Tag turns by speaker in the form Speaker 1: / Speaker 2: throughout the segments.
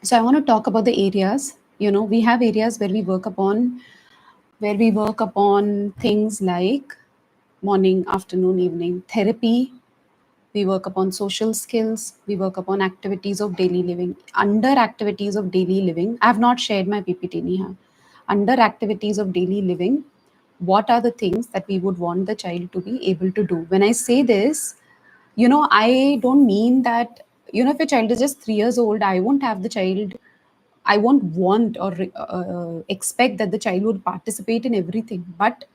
Speaker 1: So I want to talk about the areas. We have areas where we work upon things like morning, afternoon, evening therapy. We work upon social skills. We work upon activities of daily living. Under activities of daily living, I have not shared my PPT, Neha. Under activities of daily living, what are the things that we would want the child to be able to do? When I say this, I don't mean that, if a child is just 3 years old, I won't want or expect that the child would participate in everything. But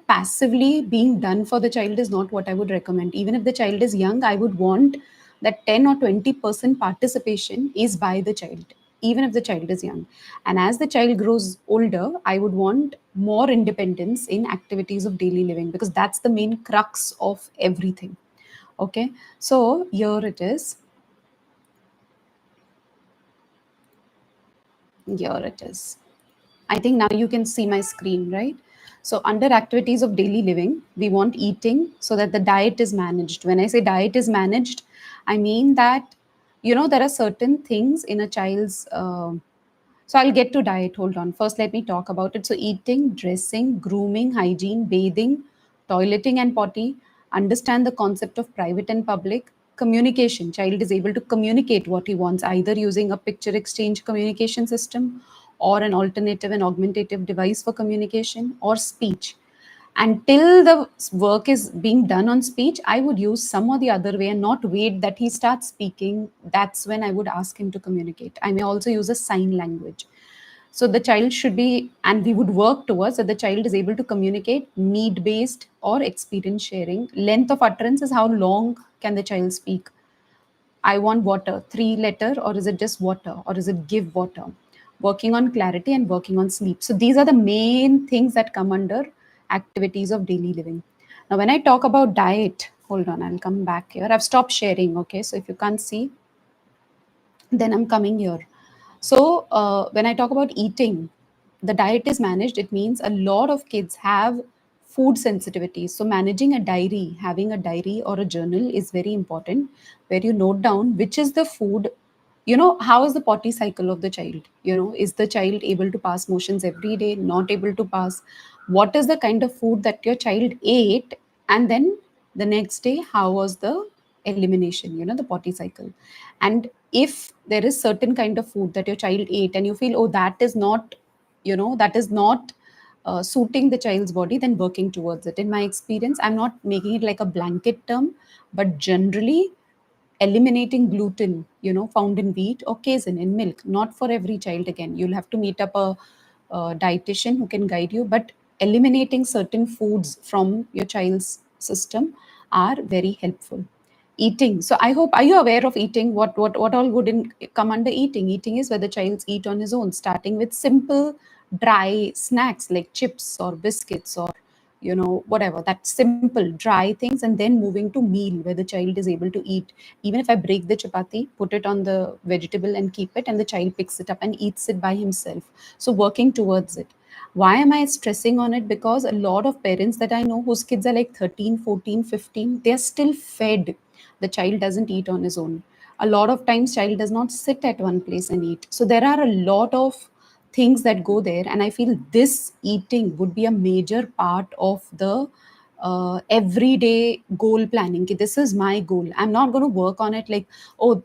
Speaker 1: passively being done for the child is not what I would recommend. Even if the child is young, I would want that 10 or 20% participation is by the child, even if the child is young. And as the child grows older, I would want more independence in activities of daily living, because that's the main crux of everything. Okay, so here it is. Here it is. I think now you can see my screen, right? So, under activities of daily living, we want eating so that the diet is managed. When I say diet is managed, I mean that, there are certain things in a child's. So, I'll get to diet. Hold on. First, let me talk about it. So, eating, dressing, grooming, hygiene, bathing, toileting, and potty. Understand the concept of private and public. Communication. Child is able to communicate what he wants either using a picture exchange communication system, or an alternative and augmentative device for communication, or speech. Until the work is being done on speech, I would use some or the other way and not wait that he starts speaking. That's when I would ask him to communicate. I may also use a sign language. So the child should be, and we would work towards that the child is able to communicate need based or experience sharing. Length of utterance is how long can the child speak. I want water, 3 letter, or is it just water, or is it give water? Working on clarity and working on sleep. So these are the main things that come under activities of daily living. Now, when I talk about diet, hold on, I'll come back here. I've stopped sharing. Okay, so if you can't see, then I'm coming here. So, when I talk about eating, the diet is managed. It means a lot of kids have food sensitivities. So, managing a diary, having a diary or a journal is very important, where you note down which is the food. How is the potty cycle of the child? Is the child able to pass motions every day, not able to pass? What is the kind of food that your child ate? And then the next day, how was the elimination, the potty cycle? And if there is certain kind of food that your child ate and you feel, oh, that is not suiting the child's body, then working towards it. In my experience, I'm not making it like a blanket term, but generally eliminating gluten, found in wheat or casein in milk. Not for every child. Again, you'll have to meet up a dietitian who can guide you, but eliminating certain foods from your child's system are very helpful. Eating. So I hope, are you aware of eating? What all would come under eating? Eating is where the child's eat on his own, starting with simple dry snacks like chips or biscuits or whatever, that simple dry things, and then moving to meal where the child is able to eat. Even if I break the chapati, put it on the vegetable and keep it, and the child picks it up and eats it by himself. So working towards it. Why am I stressing on it? Because a lot of parents that I know whose kids are like 13, 14, 15, they are still fed. The child doesn't eat on his own. A lot of times child does not sit at one place and eat. So there are a lot of things that go there, and I feel this eating would be a major part of the everyday goal planning. Ki, this is my goal. I'm not going to work on it like, oh,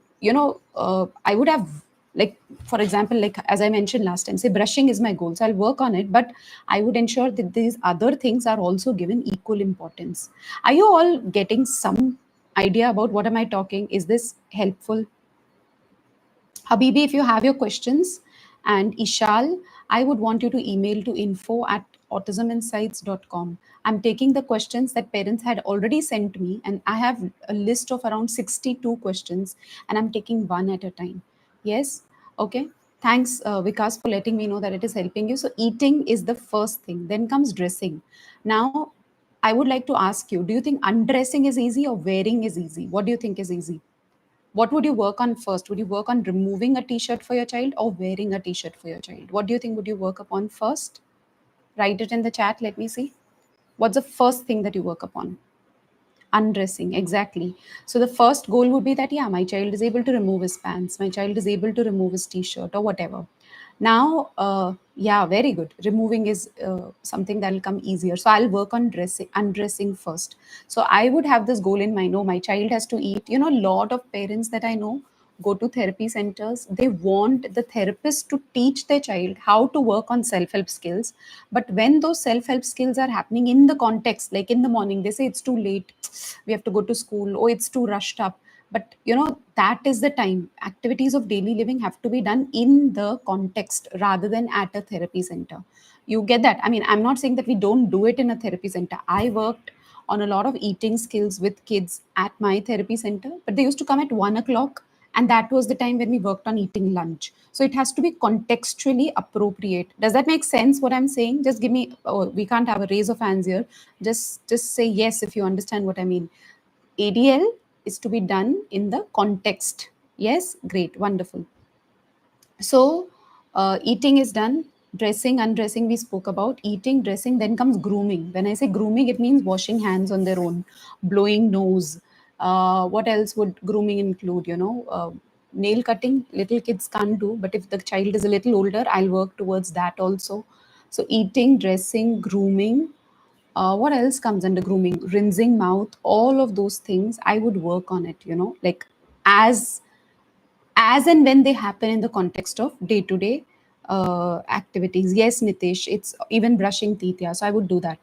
Speaker 1: I would have, like, for example, like as I mentioned last time, say brushing is my goal, so I'll work on it, but I would ensure that these other things are also given equal importance. Are you all getting some idea about what am I talking? Is this helpful? Habibi, if you have your questions, and Ishal, I would want you to email to info@autisminsights.com. I'm taking the questions that parents had already sent me, and I have a list of around 62 questions, and I'm taking one at a time. Yes? Okay. Thanks, Vikas, for letting me know that it is helping you. So, eating is the first thing, then comes dressing. Now, I would like to ask you, do you think undressing is easy or wearing is easy? What do you think is easy? What would you work on first? Would you work on removing a t-shirt for your child or wearing a t-shirt for your child? What do you think would you work upon first? Write it in the chat. Let me see. What's the first thing that you work upon? Undressing, exactly. So the first goal would be that, yeah, my child is able to remove his pants, my child is able to remove his t-shirt or whatever. Now, yeah, very good. Removing is something that will come easier. So I'll work on dressing, undressing first. So I would have this goal in mind. No, my child has to eat. You know, a lot of parents that I know go to therapy centers. They want the therapist to teach their child how to work on self-help skills. But when those self-help skills are happening in the context, like in the morning, they say it's too late, we have to go to school, oh, it's too rushed up. But you know, that is the time. Activities of daily living have to be done in the context rather than at a therapy center. You get that? I mean, I'm not saying that we don't do it in a therapy center. I worked on a lot of eating skills with kids at my therapy center, but they used to come at 1 o'clock, and that was the time when we worked on eating lunch. So it has to be contextually appropriate. Does that make sense what I'm saying? Just give me, oh, we can't have a raise of hands here. Just say yes if you understand what I mean. ADL is to be done in the context. Yes, great, wonderful. So, eating is done. Dressing, undressing, we spoke about. Eating, dressing, then comes grooming. When I say grooming, it means washing hands on their own, blowing nose. What else would grooming include? Nail cutting, little kids can't do, but if the child is a little older, I'll work towards that also. So, eating, dressing, grooming. What else comes under grooming? Rinsing mouth, all of those things, I would work on it, like as as and when they happen in the context of day to day activities. Yes, Nitish, it's even brushing teeth. Yeah, so I would do that.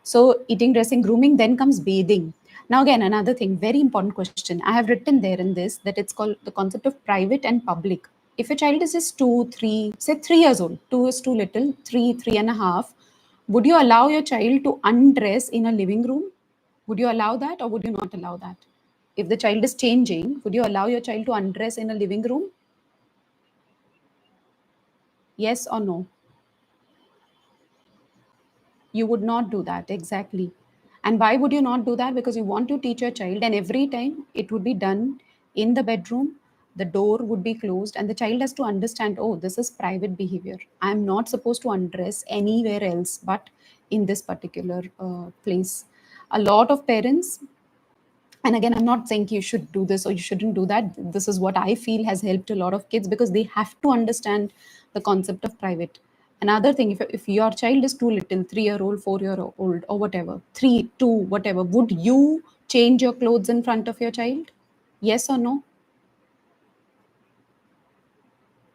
Speaker 1: So, eating, dressing, grooming, then comes bathing. Now, again, another thing, very important question. I have written there in this that it's called the concept of private and public. If a child is just 2, 3, say 3 years old, two is too little, three, 3.5, would you allow your child to undress in a living room? Would you allow that or would you not allow that? If the child is changing, would you allow your child to undress in a living room? Yes or no? You would not do that, exactly. And why would you not do that? Because you want to teach your child, and every time it would be done in the bedroom, the door would be closed, and the child has to understand, oh, this is private behavior. I'm not supposed to undress anywhere else but in this particular place. A lot of parents, and again, I'm not saying you should do this or you shouldn't do that. This is what I feel has helped a lot of kids because they have to understand the concept of private. Another thing, if your child is too little, 3 year old, 4 year old, or whatever, 3 2 whatever, would you change your clothes in front of your child? Yes or no?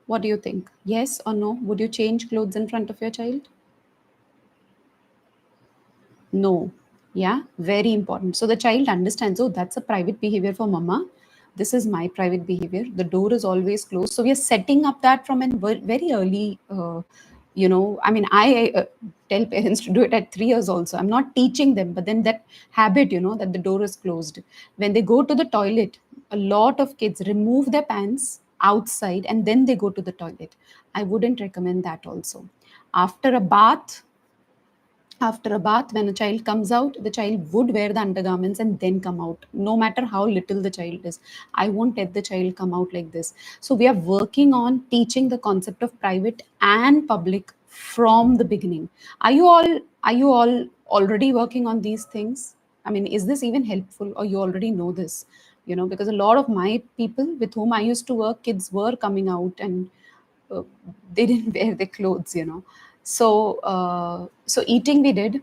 Speaker 1: What do you think? Yes or no? Would you change clothes in front of your child? No. Yeah, very important. So the child understands, oh, that's a private behavior for mama. This is my private behavior. The door is always closed. So we are setting up that from a very early, I mean, I tell parents to do it at 3 years also. I'm not teaching them, but then that habit, that the door is closed. When they go to the toilet, a lot of kids remove their pants outside and then they go to the toilet. I wouldn't recommend that also. After a bath, when a child comes out, the child would wear the undergarments and then come out, no matter how little the child is. I won't let the child come out like this. So we are working on teaching the concept of private and public from the beginning. Are you all already working on these things? I mean, is this even helpful, or you already know this? Because a lot of my people with whom I used to work, kids were coming out and uh, they didn't wear their clothes. So eating we did,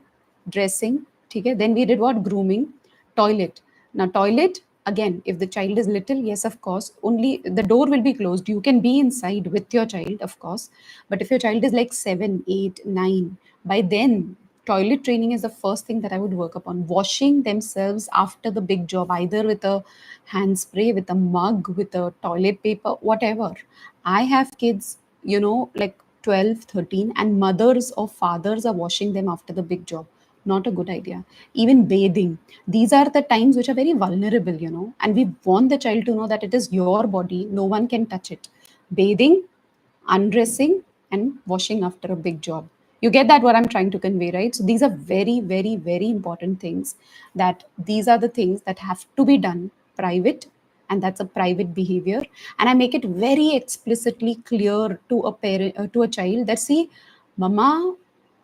Speaker 1: dressing, okay. Then we did what? Grooming. Toilet. Now toilet, again, if the child is little, yes, of course, only the door will be closed. You can be inside with your child, of course. But if your child is like 7, 8, 9, by then toilet training is the first thing that I would work upon. Washing themselves after the big job, either with a hand spray, with a mug, with a toilet paper, whatever. I have kids, like 12, 13, and mothers or fathers are washing them after the big job. Not a good idea. Even bathing. These are the times which are very vulnerable, and we want the child to know that it is your body, no one can touch it. Bathing, undressing, and washing after a big job. You get that what I'm trying to convey, right? So these are very, very, very important things, that these are the things that have to be done private, and that's a private behavior. And I make it very explicitly clear to a parent, to a child, that see, mama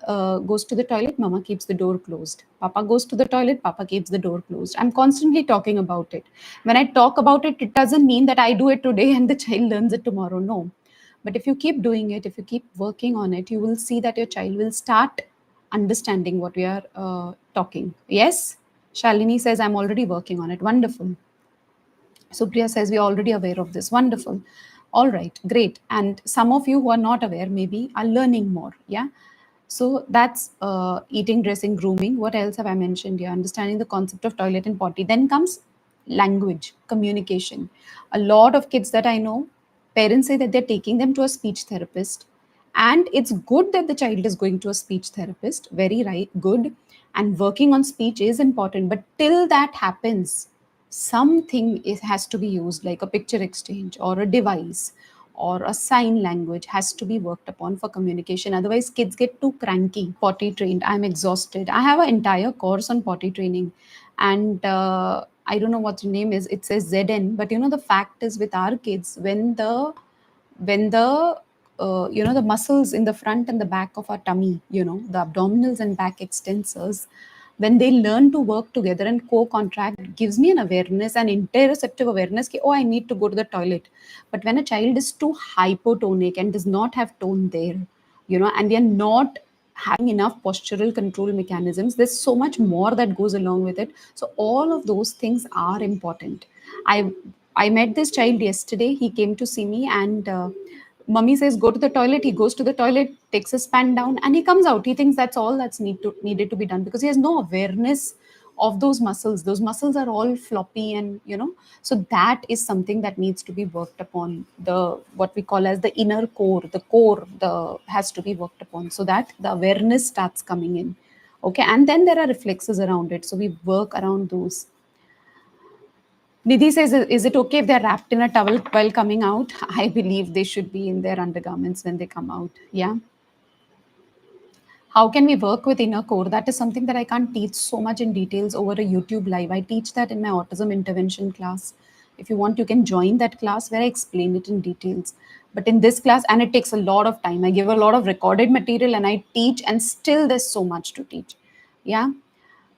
Speaker 1: goes to the toilet, mama keeps the door closed. Papa goes to the toilet, papa keeps the door closed. I'm constantly talking about it. When I talk about it, it doesn't mean that I do it today and the child learns it tomorrow. No. But if you keep doing it, if you keep working on it, you will see that your child will start understanding what we are talking. Yes? Shalini says, I'm already working on it. Wonderful. Supriya says, we're already aware of this. Wonderful. All right, great. And some of you who are not aware maybe are learning more. Yeah. So that's eating, dressing, grooming. What else have I mentioned here? Understanding the concept of toilet and potty. Then comes language, communication. A lot of kids that I know, parents say that they're taking them to a speech therapist. And it's good that the child is going to a speech therapist. Very right, good. And working on speech is important. But till that happens, something has to be used, like a picture exchange or a device or a sign language has to be worked upon for communication. Otherwise kids get too cranky. Potty trained, I'm exhausted. I have an entire course on potty training, and I don't know what the name is, it says ZN, but the fact is with our kids, when the the muscles in the front and the back of our tummy, the abdominals and back extensors, when they learn to work together and co-contract, it gives me an awareness, an interoceptive awareness ki, oh, I need to go to the toilet. But when a child is too hypotonic and does not have tone there, and they are not having enough postural control mechanisms, there's so much more that goes along with it. So all of those things are important. I met this child yesterday. He came to see me, and mummy says, go to the toilet. He goes to the toilet, takes his pan down, and he comes out. He thinks that's all that's needed to be done, because he has no awareness of those muscles. Those muscles are all floppy, and so that is something that needs to be worked upon. The what we call as the inner core, the has to be worked upon, so that the awareness starts coming in. Okay, and then there are reflexes around it. So we work around those. Nidhi says, is it okay if they're wrapped in a towel while coming out? I believe they should be in their undergarments when they come out. Yeah. How can we work with inner core? That is something that I can't teach so much in details over a YouTube live. I teach that in my autism intervention class. If you want, you can join that class where I explain it in details. But in this class, and it takes a lot of time, I give a lot of recorded material and I teach, and still there's so much to teach. Yeah.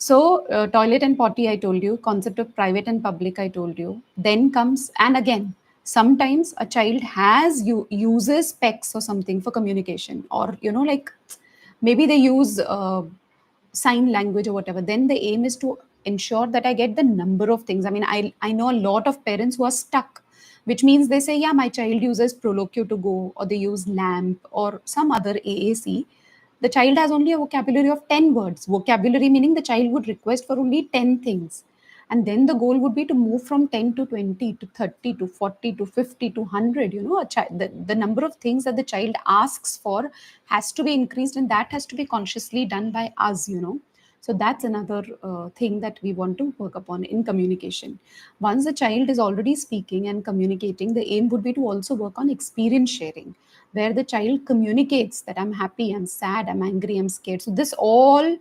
Speaker 1: So, toilet and potty, I told you, concept of private and public, I told you. Then comes, and again, sometimes a child uses specs or something for communication, or like maybe they use sign language or whatever. Then the aim is to ensure that I get the number of things. I mean, I know a lot of parents who are stuck, which means they say, yeah, my child uses Prolocue to go, or they use LAMP or some other AAC. The child has only a vocabulary of 10 words. Vocabulary meaning the child would request for only 10 things. And then the goal would be to move from 10 to 20 to 30 to 40 to 50 to 100. The number of things that the child asks for has to be increased, and that has to be consciously done by us. So that's another thing that we want to work upon in communication. Once the child is already speaking and communicating, the aim would be to also work on experience sharing, where the child communicates that I'm happy, I'm sad, I'm angry, I'm scared. So this all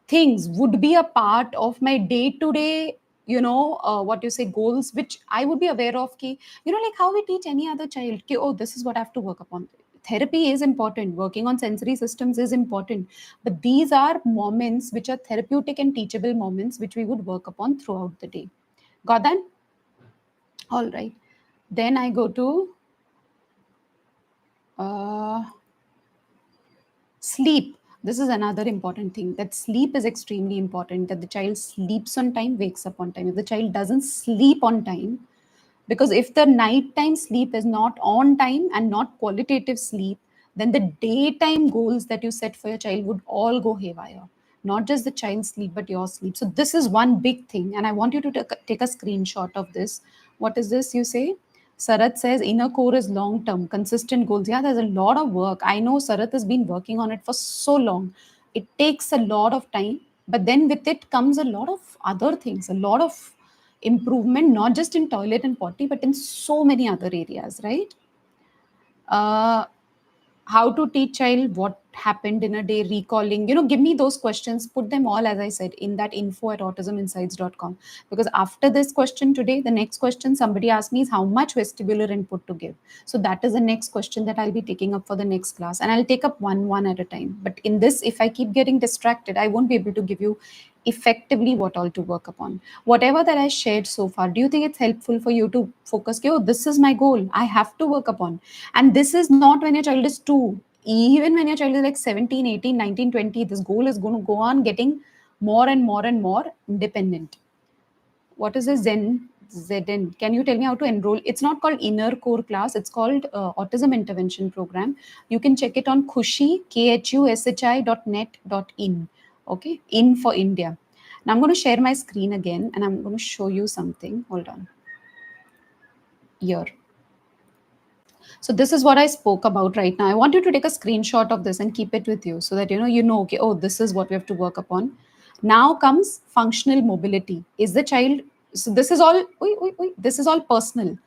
Speaker 1: things would be a part of my day to day, what you say, goals, which I would be aware of ki, like how we teach any other child ki, oh, this is what I have to work upon. Therapy is important, working on sensory systems is important, but these are moments which are therapeutic and teachable moments which we would work upon throughout the day. Got that? All right. Then I go to uh, sleep. This is another important thing, that sleep is extremely important, that the child sleeps on time, wakes up on time. If the child doesn't sleep on time, because if the nighttime sleep is not on time and not qualitative sleep, then the daytime goals that you set for your child would all go haywire. Not just the child's sleep, but your sleep. So this is one big thing, and I want you to take a screenshot of this. What is this you say? Sarat says inner core is long term, consistent goals. Yeah, there's a lot of work. I know Sarat has been working on it for so long. It takes a lot of time, but then with it comes a lot of other things, a lot of improvement, not just in toilet and potty, but in so many other areas, right? Uh, how to teach child what happened in a day, recalling, give me those questions, put them all, as I said, in that info at autisminsights.com. Because after this question today, the next question somebody asked me is how much vestibular input to give. So that is the next question that I'll be taking up for the next class, and I'll take up one at a time. But in this, if I keep getting distracted, I won't be able to give you effectively what all to work upon. Whatever that I shared so far, do you think it's helpful for you to focus, oh, this is my goal, I have to work upon? And this is not when your child is 2. Even when your child is like 17, 18, 19, 20, this goal is going to go on getting more and more and more independent. What is a Zen? Can you tell me how to enroll? It's not called Inner Core class. It's called Autism Intervention Program. You can check it on Khushi, khushi.net.in. Okay, in for India. Now I'm going to share my screen again, and I'm going to show you something. Hold on. Here. So this is what I spoke about right now. I want you to take a screenshot of this and keep it with you so that you know, okay, oh, this is what we have to work upon. Now comes functional mobility. Is the child, so this is all, this is all personal.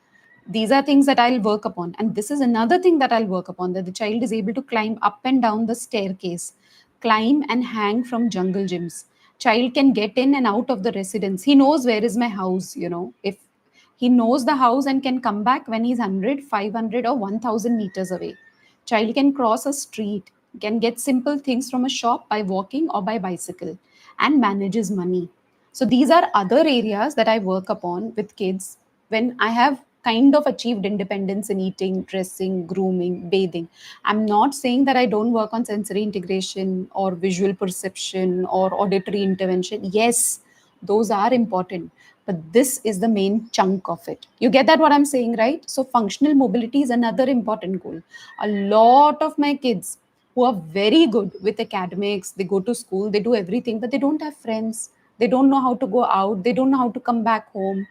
Speaker 1: These are things that I'll work upon. And this is another thing that I'll work upon, that the child is able to climb up and down the staircase, climb and hang from jungle gyms. Child can get in and out of the residence. He knows where is my house, if he knows the house and can come back when he's 100, 500, or 1000 meters away. Child can cross a street, can get simple things from a shop by walking or by bicycle, and manages money. So these are other areas that I work upon with kids when I have kind of achieved independence in eating, dressing, grooming, bathing. I'm not saying that I don't work on sensory integration or visual perception or auditory intervention. Yes, those are important, but this is the main chunk of it. You get that what I'm saying, right? So functional mobility is another important goal. A lot of my kids who are very good with academics, they go to school, they do everything, but they don't have friends, they don't know how to go out, they don't know how to come back home.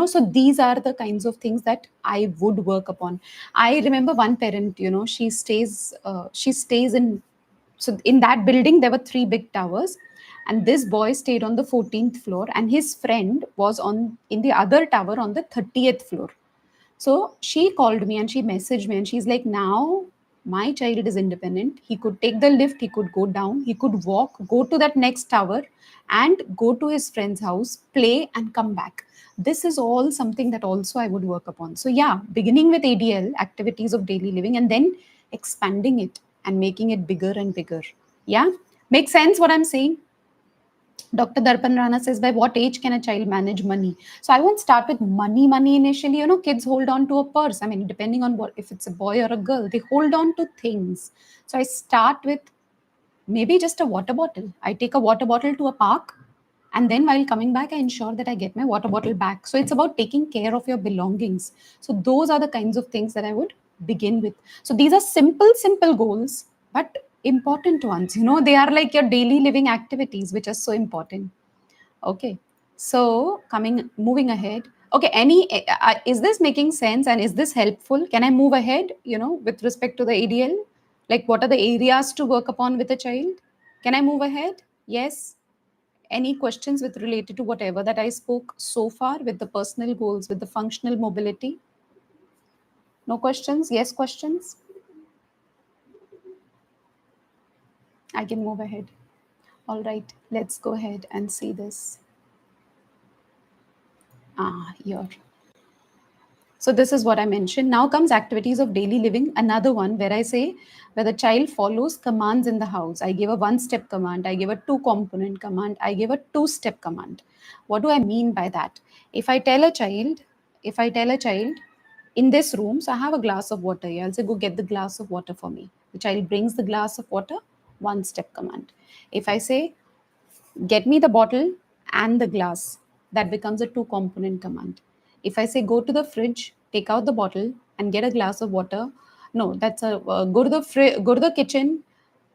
Speaker 1: So these are the kinds of things that I would work upon. I remember one parent, she stays in, so in that building there were three big towers, and this boy stayed on the 14th floor, and his friend was on in the other tower on the 30th floor. So she called me and she messaged me, and she's like, now my child is independent. He could take the lift, he could go down, he could walk, go to that next tower, and go to his friend's house, play, and come back. This is all something that also I would work upon. So, yeah, beginning with ADL, activities of daily living, and then expanding it and making it bigger and bigger. Yeah, makes sense what I'm saying? Dr. Darpan Rana says, by what age can a child manage money? So I won't start with money initially. Kids hold on to a purse. I mean, depending on what, if it's a boy or a girl, they hold on to things. So I start with maybe just a water bottle. I take a water bottle to a park, and then while coming back, I ensure that I get my water bottle back. So it's about taking care of your belongings. So those are the kinds of things that I would begin with. So these are simple goals, but important ones. They are like your daily living activities, which are so important. Okay. So moving ahead. Okay. Is this making sense, and is this helpful? Can I move ahead, with respect to the ADL? Like, what are the areas to work upon with a child? Can I move ahead? Yes. Any questions with related to whatever that I spoke so far with the personal goals, with the functional mobility? No questions? Yes, questions? I can move ahead. All right, let's go ahead and see this. Here. So this is what I mentioned. Now comes activities of daily living. Another one where I say where the child follows commands in the house. I give a one-step command. I give a two-component command. I give a two-step command. What do I mean by that? If I tell a child, in this room, so I have a glass of water here. I'll say, go get the glass of water for me. The child brings the glass of water, one-step command. If I say, get me the bottle and the glass, that becomes a two component command. If I say, go to the fridge, take out the bottle and get a glass of water, no, that's a go to the kitchen,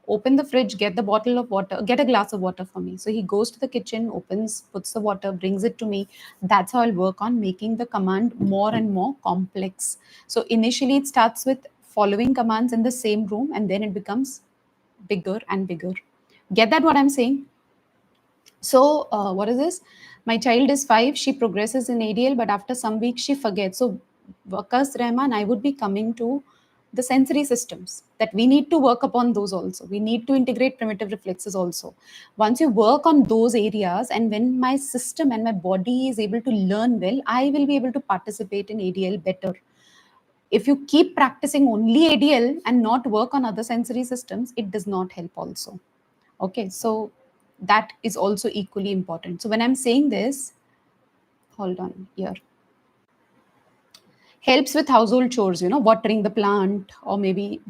Speaker 1: open the fridge, get the bottle of water, get a glass of water for me. So he goes to the kitchen, opens, puts the water, brings it to me. That's how I'll work on making the command more and more complex. So initially it starts with following commands in the same room, and then it becomes bigger and bigger. Get that what I'm saying? So, what is this? My child is 5. She progresses in ADL, but after some weeks she forgets. So, Wakas Rahman, I would be coming to the sensory systems, that we need to work upon those also. We need to integrate primitive reflexes also. Once you work on those areas, and when my system and my body is able to learn well, I will be able to participate in ADL better. If you keep practicing only ADL and not work on other sensory systems, it does not help also. Okay, so that is also equally important. So when I'm saying this, hold on here, helps with household chores, watering the plant, or maybe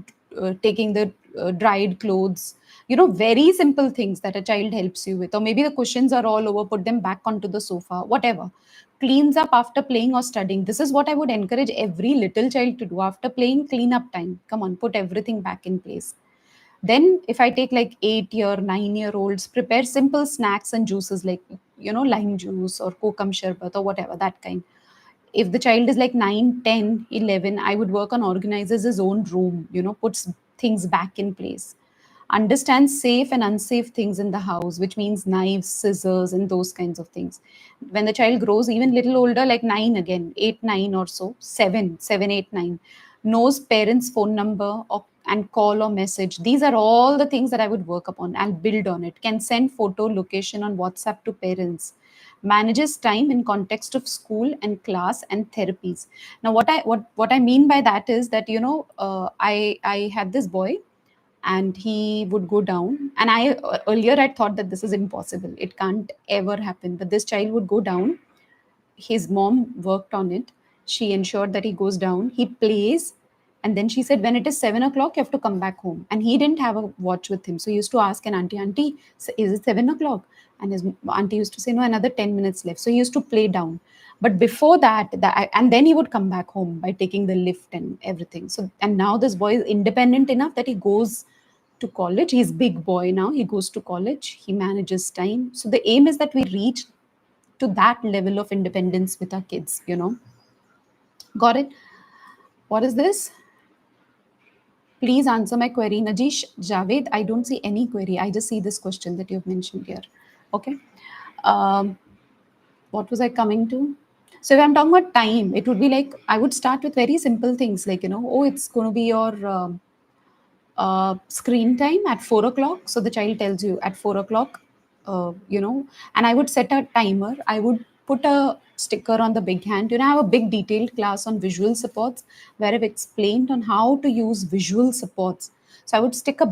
Speaker 1: taking the dried clothes, very simple things that a child helps you with. Or maybe the cushions are all over, put them back onto the sofa, whatever. Cleans up after playing or studying. This is what I would encourage every little child to do. After playing, clean up time. Come on, put everything back in place. Then, if I take like 8 year, 9 year olds, prepare simple snacks and juices like, lime juice or kokum sharbat or whatever, that kind. If the child is like 9, 10, 11, I would work on organizes his own room, puts things back in place, understands safe and unsafe things in the house, which means knives, scissors, and those kinds of things. When the child grows even little older, like 9 again, 8, 9 or so, 7, 7, 8, 9, knows parents' phone number and call or message. These are all the things that I would work upon. I'll build on it. Can send photo location on WhatsApp to parents, manages time in context of school and class and therapies. Now what I mean by that is that, I had this boy, and he would go down, and I earlier I thought that this is impossible, it can't ever happen, but this child would go down. His mom worked on it. She ensured that he goes down, he plays, and then she said, when it is 7 o'clock, you have to come back home. And he didn't have a watch with him. So he used to ask an auntie, Auntie, is it 7 o'clock? And his auntie used to say, no, another 10 minutes left. So he used to play down. But before that, and then he would come back home by taking the lift and everything. So, and now this boy is independent enough that he goes to college. He's big boy now. He goes to college. He manages time. So the aim is that we reach to that level of independence with our kids. Got it? What is this? Please answer my query. Najish Javed, I don't see any query. I just see this question that you've mentioned here. Okay. Um, what was I coming to? So if I'm talking about time, it would be like, I would start with very simple things like, oh, it's going to be your screen time at 4 o'clock. So the child tells you at 4 o'clock, and I would set a timer. I would put a sticker on the big hand. I have a big detailed class on visual supports where I've explained on how to use visual supports. So I would stick a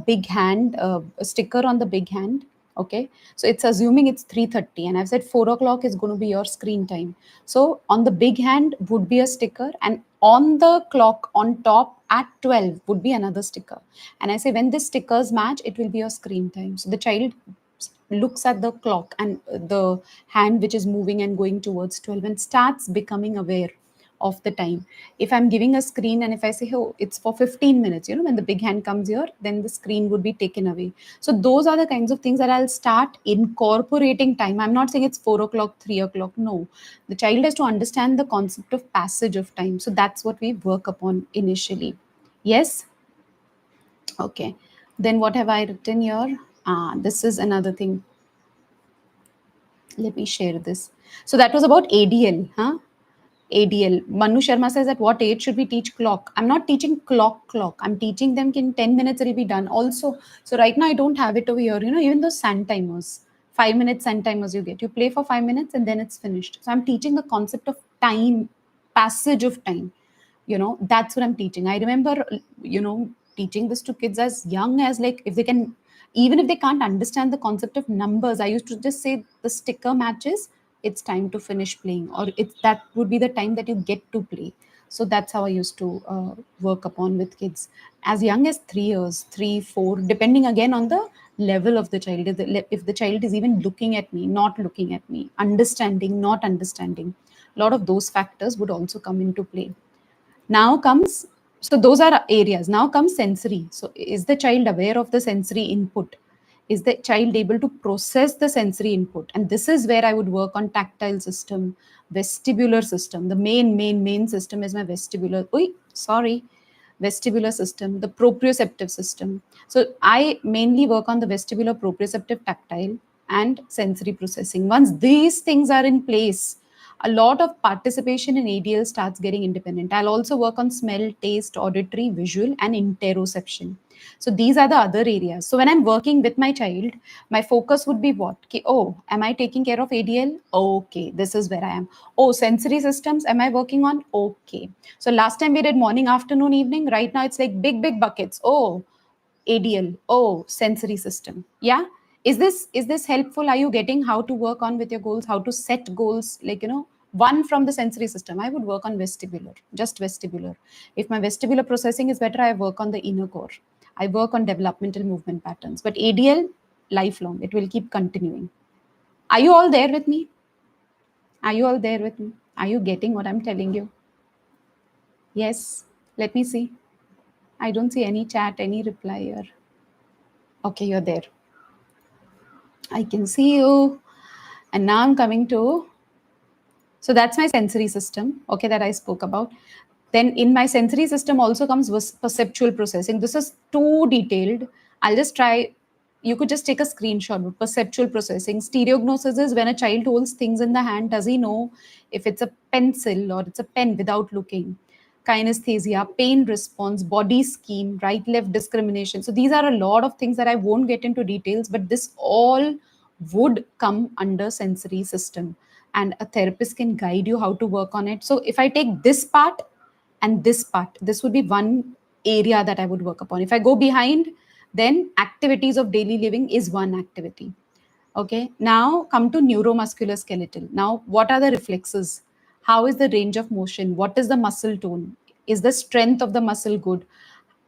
Speaker 1: sticker on the big hand. Okay, so it's assuming it's 3:30, and I've said 4 o'clock is going to be your screen time. So on the big hand would be a sticker, and on the clock on top at 12 would be another sticker. And I say, when these stickers match, it will be your screen time. So the child looks at the clock and the hand which is moving and going towards 12 and starts becoming aware of the time. If I'm giving a screen and if I say, oh, it's for 15 minutes, when the big hand comes here, then the screen would be taken away. So those are the kinds of things that I'll start incorporating time. I'm not saying it's 4 o'clock, 3 o'clock. No, the child has to understand the concept of passage of time. So that's what we work upon initially. Yes. Okay. Then what have I written here? This is another thing. Let me share this. So that was about ADL, huh? ADL. Manu Sharma says, at what age should we teach clock? I'm not teaching clock. I'm teaching them in 10 minutes it'll be done. Also, so right now I don't have it over here. Even those sand timers, 5 minute sand timers you get. You play for 5 minutes and then it's finished. So I'm teaching the concept of time, passage of time. That's what I'm teaching. I remember, teaching this to kids as young as, like, if they can, even if they can't understand the concept of numbers, I used to just say the sticker matches, it's time to finish playing, or it's that would be the time that you get to play. So that's how I used to work upon with kids as young as 3 years, 3, 4, depending again on the level of the child. If the child is even looking at me, not looking at me, understanding, not understanding, a lot of those factors would also come into play. Now comes, so those are areas. Now comes sensory. So is the child aware of the sensory input? Is the child able to process the sensory input? And this is where I would work on tactile system, vestibular system. The main system is my vestibular system, the proprioceptive system. So I mainly work on the vestibular, proprioceptive, tactile, and sensory processing. Once these things are in place, a lot of participation in ADL starts getting independent. I'll also work on smell, taste, auditory, visual, and interoception. So these are the other areas. So when I'm working with my child, my focus would be what? Oh, am I taking care of ADL? Okay, this is where I am. Oh, sensory systems, am I working on? Okay. So last time we did morning, afternoon, evening. Right now it's like big, big buckets. Oh, ADL, oh, sensory system. Yeah. Is this helpful? Are you getting how to work on with your goals, how to set goals? Like, one from the sensory system, I would work on vestibular, just vestibular. If my vestibular processing is better, I work on the inner core. I work on developmental movement patterns. But ADL, lifelong, it will keep continuing. Are you all there with me? Are you all there with me? Are you getting what I'm telling you? Yes. Let me see. I don't see any chat, any reply here. Okay, you're there. I can see you. And now I'm coming to, so that's my sensory system, okay, that I spoke about. Then in my sensory system also comes perceptual processing. This is too detailed. I'll just try, you could just take a screenshot. Perceptual processing. Stereognosis is when a child holds things in the hand, does he know if it's a pencil or it's a pen without looking? Kinesthesia, pain response, body scheme, right left discrimination. So these are a lot of things that I won't get into details, but this all would come under sensory system, and a therapist can guide you how to work on it. So if I take this part and this part, this would be one area that I would work upon. If I go behind, then activities of daily living is one activity. Okay, now come to neuromuscular skeletal. Now, what are the reflexes? How is the range of motion? What is the muscle tone? Is the strength of the muscle good?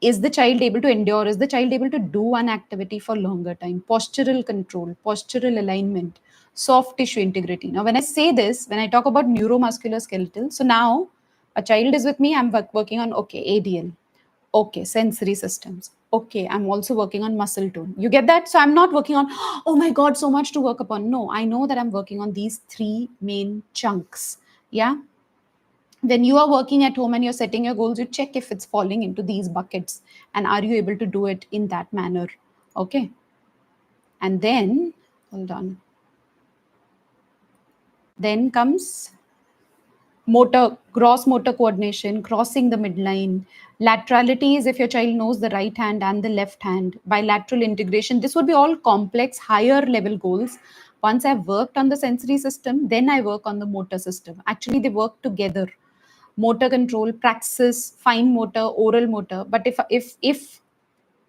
Speaker 1: Is the child able to endure? Is the child able to do one activity for longer time? Postural control, postural alignment, soft tissue integrity. Now, when I say this, when I talk about neuromuscular skeletal, so now a child is with me, I'm working on, okay, ADL. Okay, sensory systems. Okay, I'm also working on muscle tone. You get that? So I'm not working on, oh my God, so much to work upon. No, I know that I'm working on these three main chunks. Yeah. When you are working at home and you're setting your goals, you check if it's falling into these buckets and are you able to do it in that manner. Okay. And then, hold on. Then comes motor, gross motor coordination, crossing the midline. Laterality is if your child knows the right hand and the left hand. Bilateral integration, this would be all complex higher level goals. Once I've worked on the sensory system, then I work on the motor system. Actually they work together. Motor control, praxis, fine motor, oral motor. But if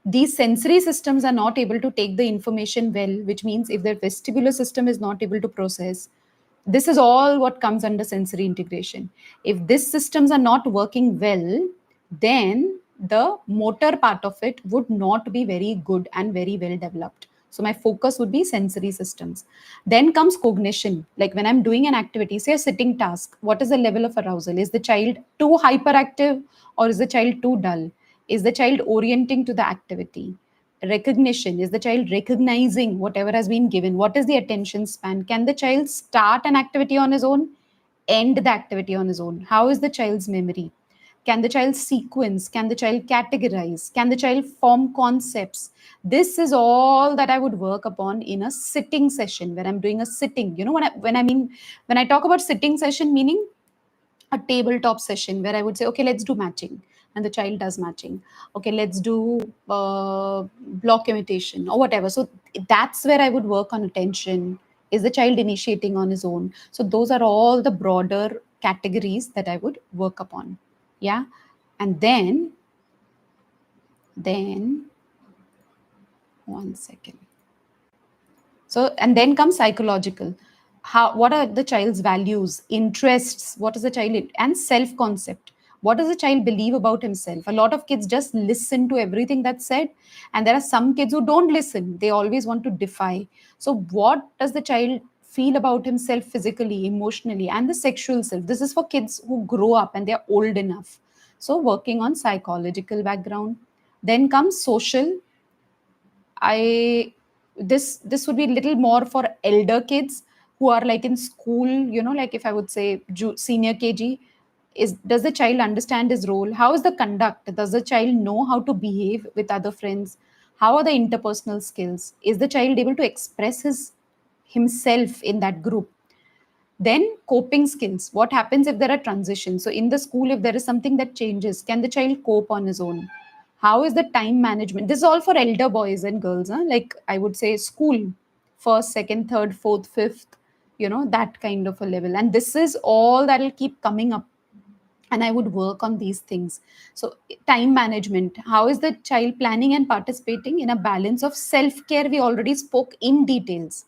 Speaker 1: these sensory systems are not able to take the information well, which means if their vestibular system is not able to process, this is all what comes under sensory integration. If these systems are not working well, then the motor part of it would not be very good and very well developed. So my focus would be sensory systems. Then comes cognition. Like when I'm doing an activity, say a sitting task, what is the level of arousal? Is the child too hyperactive or is the child too dull? Is the child orienting to the activity? Recognition, is the child recognizing whatever has been given? What is the attention span? Can the child start an activity on his own, end the activity on his own? How is the child's memory? Can the child sequence? Can the child categorize? Can the child form concepts? This is all that I would work upon in a sitting session when I'm doing a sitting. When I talk about sitting session, meaning a tabletop session where I would say, okay, let's do matching. And the child does matching. Okay, let's do block imitation or whatever. So that's where I would work on attention. Is the child initiating on his own? So those are all the broader categories that I would work upon. Yeah. And then, one second. So, and then comes psychological. What are the child's values, interests? What is the child and self concept? What does the child believe about himself? A lot of kids just listen to everything that's said, and there are some kids who don't listen. They always want to defy. So, what does the child feel about himself physically, emotionally, and the sexual self? This is for kids who grow up and they're old enough. So, working on psychological background. Then comes social. I this this would be a little more for elder kids who are like in school, like if I would say senior KG. Does the child understand his role? How is the conduct? Does the child know how to behave with other friends? How are the interpersonal skills? Is the child able to express himself in that group? Then coping skills, what happens if there are transitions? So in the school, if there is something that changes, can the child cope on his own? How is the time management? This is all for elder boys and girls, huh? Like I would say school, first, second, third, fourth, fifth, that kind of a level. And this is all that will keep coming up, and I would work on these things. So time management, how is the child planning and participating in a balance of self care? We already spoke in details.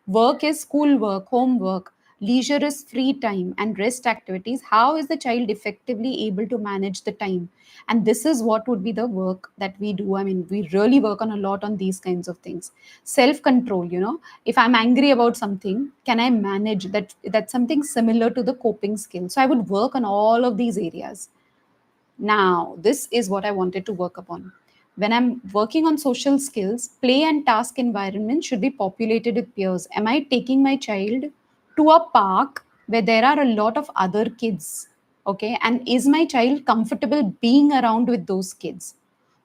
Speaker 1: Work is school work, homework, leisure is free time, and rest activities. How is the child effectively able to manage the time? And this is what would be the work that we do. I mean, we really work on a lot on these kinds of things. Self control, if I'm angry about something, can I manage that? That's something similar to the coping skill. So I would work on all of these areas. Now, this is what I wanted to work upon. When I'm working on social skills, play and task environment should be populated with peers. Am I taking my child to a park where there are a lot of other kids? Okay. And is my child comfortable being around with those kids?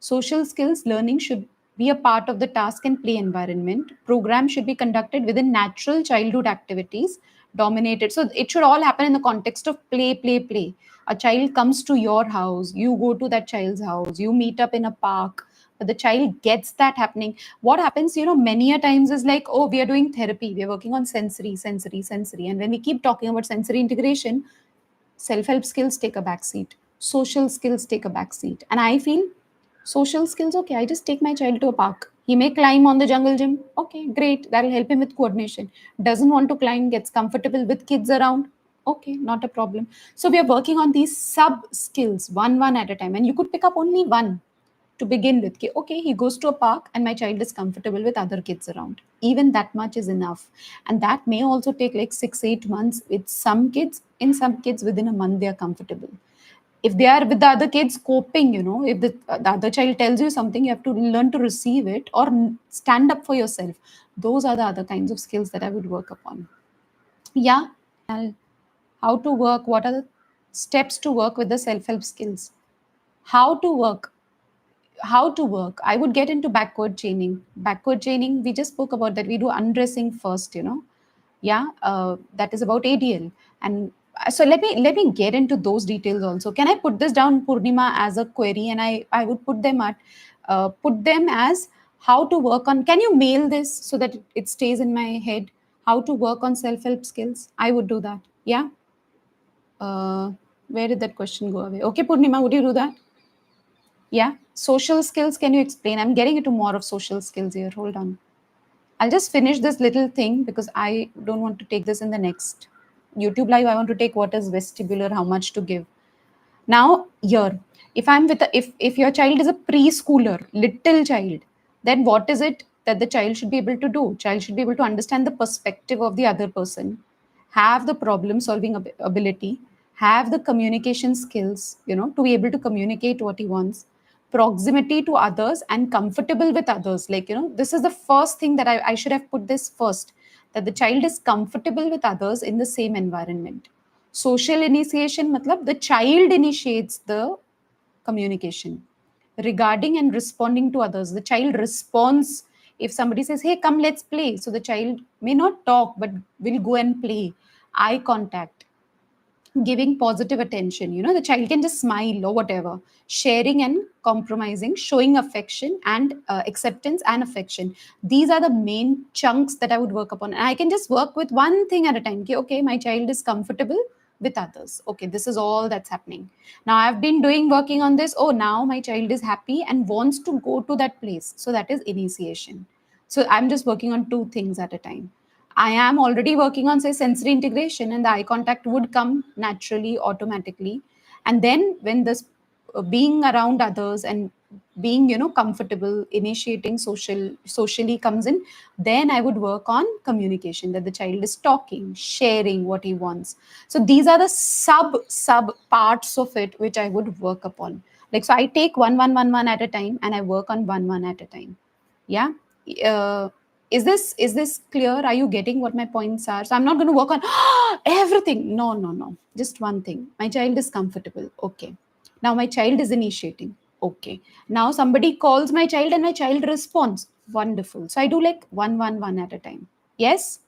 Speaker 1: Social skills learning should be a part of the task and play environment. Program should be conducted within natural childhood activities dominated. So it should all happen in the context of play, play, play. A child comes to your house, you go to that child's house, you meet up in a park, but the child gets that happening. What happens, many a times is like, oh, we are doing therapy, we are working on sensory, sensory, sensory. And when we keep talking about sensory integration, self-help skills take a back seat, social skills take a back seat. And I feel social skills, okay, I just take my child to a park, he may climb on the jungle gym, okay, great, that'll help him with coordination. Doesn't want to climb, gets comfortable with kids around, okay, not a problem. So we are working on these sub skills one at a time, and you could pick up only one to begin with. Okay, he goes to a park and my child is comfortable with other kids around, even that much is enough. And that may also take like 6-8 months. With some kids, in some kids within a month they are comfortable. If they are with the other kids coping, if the other child tells you something, you have to learn to receive it or stand up for yourself. Those are the other kinds of skills that I would work upon. Yeah. How to work, what are the steps to work with the self-help skills? How to work, I would get into backward chaining. We just spoke about that. We do undressing first, yeah. That is about ADL. And so let me get into those details also. Can I put this down, Purnima, as a query? And I would put them as how to work on. Can you mail this so that it stays in my head? How to work on self-help skills, I would do that. Yeah. uh, where did that question go away? Okay, Purnima, would you do that? Yeah. Social skills, can you explain? I'm getting into more of social skills here. Hold on. I'll just finish this little thing because I don't want to take this in the next YouTube live. I want to take what is vestibular, how much to give. Now, here, if I'm with if your child is a preschooler, little child, then what is it that the child should be able to do? Child should be able to understand the perspective of the other person, have the problem solving ability, have the communication skills, to be able to communicate what he wants, proximity to others and comfortable with others. Like, this is the first thing that I should have put this first, that the child is comfortable with others in the same environment. Social initiation matlab the child initiates the communication regarding and responding to others. The child responds if somebody says, hey, come, let's play. So the child may not talk, but will go and play. Eye contact, giving positive attention, the child can just smile or whatever, sharing and compromising, showing affection and acceptance and affection. These are the main chunks that I would work upon, and I can just work with one thing at a time. Okay, my child is comfortable with others. Okay, this is all that's happening. Now I've been working on this. Oh, now my child is happy and wants to go to that place, so that is initiation. So I'm just working on two things at a time. I am already working on, say, sensory integration, and the eye contact would come naturally, automatically. And then when this being around others and being, comfortable, initiating socially comes in, then I would work on communication, that the child is talking, sharing what he wants. So these are the sub parts of it which I would work upon. Like, so I take one at a time, and I work on one at a time. Yeah. uh, is this clear? Are you getting what my points are? So I'm not going to work on everything. No, just one thing. My child is comfortable. Okay, now my child is initiating. Okay, now somebody calls my child and my child responds. Wonderful. So I do like one at a time. Yes.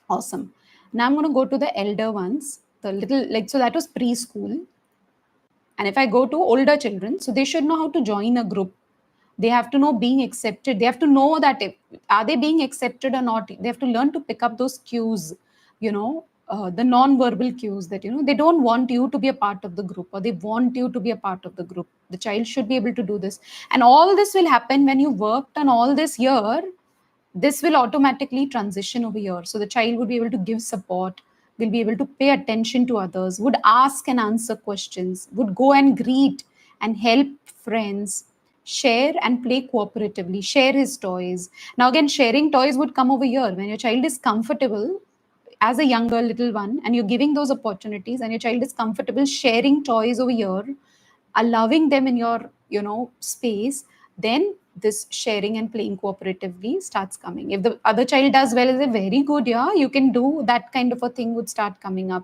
Speaker 1: Awesome. Now I'm going to go to the elder ones, the little, like, so that was preschool. And if I go to older children, so they should know how to join a group. They have to know being accepted. They have to know that if, are they being accepted or not. They have to learn to pick up those cues, the non-verbal cues that, they don't want you to be a part of the group, or they want you to be a part of the group. The child should be able to do this. And all this will happen when you worked on all this year. This will automatically transition over here. So the child would be able to give support, will be able to pay attention to others, would ask and answer questions, would go and greet and help friends, share and play cooperatively, share his toys. Now, again, sharing toys would come over here when your child is comfortable as a younger little one, and you're giving those opportunities, and your child is comfortable sharing toys over here, allowing them in your space, then this sharing and playing cooperatively starts coming. If the other child does well, is a very good, yeah, you can do that, kind of a thing would start coming up.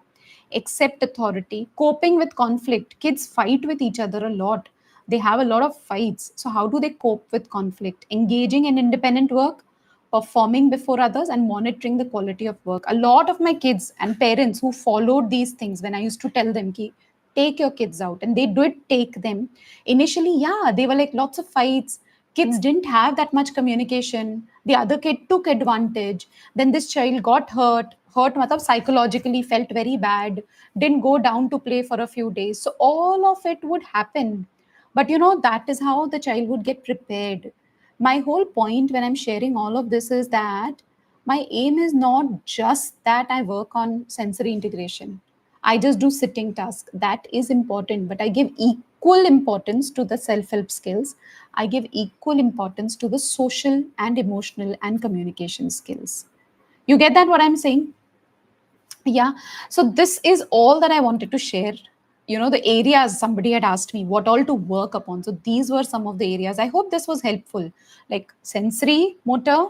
Speaker 1: Accept authority, coping with conflict. Kids fight with each other a lot, they have a lot of fights. So how do they cope with conflict? Engaging in independent work, performing before others, and monitoring the quality of work. A lot of my kids and parents who followed these things, when I used to tell them, ki, take your kids out, and they did take them. Initially, yeah, they were like lots of fights. Kids didn't have that much communication. The other kid took advantage. Then this child got hurt matlab psychologically, felt very bad, didn't go down to play for a few days. So all of it would happen. But that is how the child would get prepared. My whole point when I'm sharing all of this is that my aim is not just that I work on sensory integration. I just do sitting task. That is important, but I give equal importance to the self-help skills. I give equal importance to the social and emotional and communication skills. You get that what I'm saying? Yeah. So this is all that I wanted to share. The areas somebody had asked me what all to work upon. So these were some of the areas. I hope this was helpful. Like sensory motor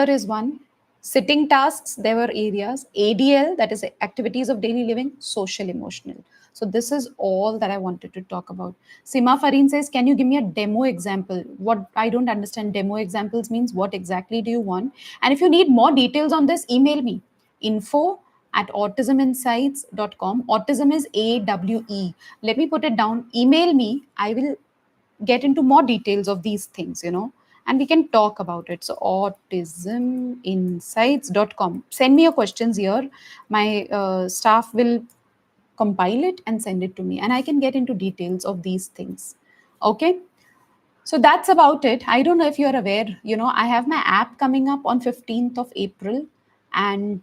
Speaker 1: is one. Sitting tasks, there were areas. ADL, that is activities of daily living, social emotional. So this is all that I wanted to talk about. Sima Fareen says, can you give me a demo example? What I don't understand demo examples means. What exactly do you want? And if you need more details on this, email me info@autisminsights.com. Autism is AWE. Let me put it down. Email me. I will get into more details of these things, and we can talk about it. So autisminsights.com. Send me your questions here. My staff will compile it and send it to me, and I can get into details of these things. Okay. So that's about it. I don't know if you're aware, I have my app coming up on 15th of April. And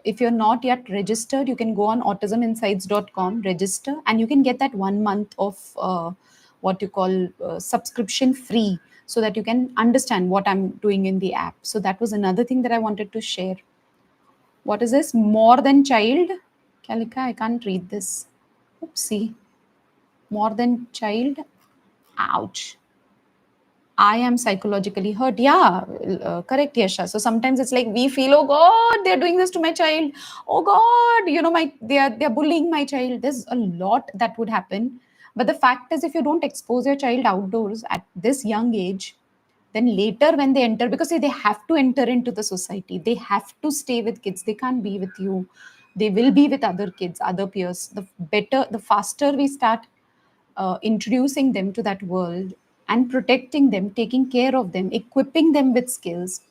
Speaker 1: if you're not yet registered, you can go on autisminsights.com, register, and you can get that 1 month of what you call subscription free, so that you can understand what I'm doing in the app. So that was another thing that I wanted to share. What is this? More than child? Kalika, I can't read this. Oopsie. More than child? Ouch. I am psychologically hurt. Yeah, correct, Yasha. So sometimes it's like we feel, oh God, they're doing this to my child. Oh God, they're bullying my child. There's a lot that would happen. But the fact is, if you don't expose your child outdoors at this young age, then later when they enter, because see, they have to enter into the society, they have to stay with kids. They can't be with you. They will be with other kids, other peers. The faster we start introducing them to that world and protecting them, taking care of them, equipping them with skills,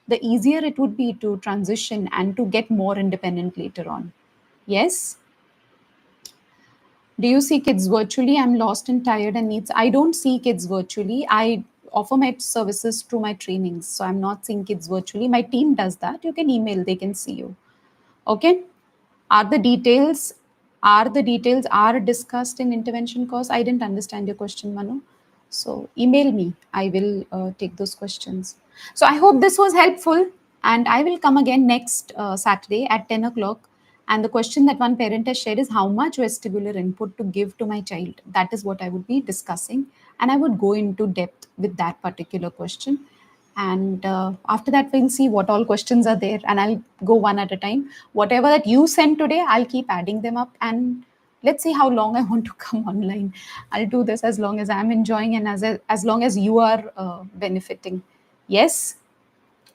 Speaker 1: the easier it would be to transition and to get more independent later on. Yes? Do you see kids virtually? I'm lost and tired and needs. I don't see kids virtually. I offer my services through my trainings. So I'm not seeing kids virtually. My team does that. You can email, they can see you. Okay? Are the details are discussed in intervention course? I didn't understand your question, Manu. So email me. I will take those questions. So I hope this was helpful, and I will come again next Saturday at 10 o'clock. And the question that one parent has shared is how much vestibular input to give to my child. That is what I would be discussing, and I would go into depth with that particular question. And after that, we'll see what all questions are there, and I'll go one at a time. Whatever that you send today, I'll keep adding them up, and let's see how long I want to come online. I'll do this as long as I'm enjoying, and as long as you are benefiting. Yes.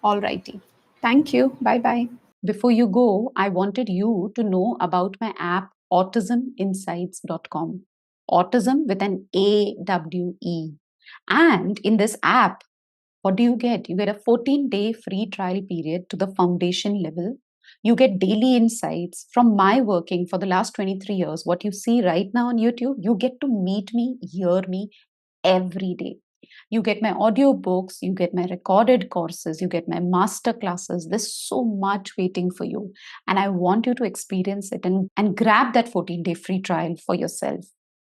Speaker 1: All righty. Thank you. Bye bye. Before you go, I wanted you to know about my app, autisminsights.com. Autism with an AWE. And in this app, what do you get? You get a 14-day free trial period to the foundation level. You get daily insights from my working for the last 23 years. What you see right now on YouTube, you get to meet me, hear me every day. You get my audio books, you get my recorded courses, you get my master classes. There's so much waiting for you. And I want you to experience it and grab that 14-day free trial for yourself.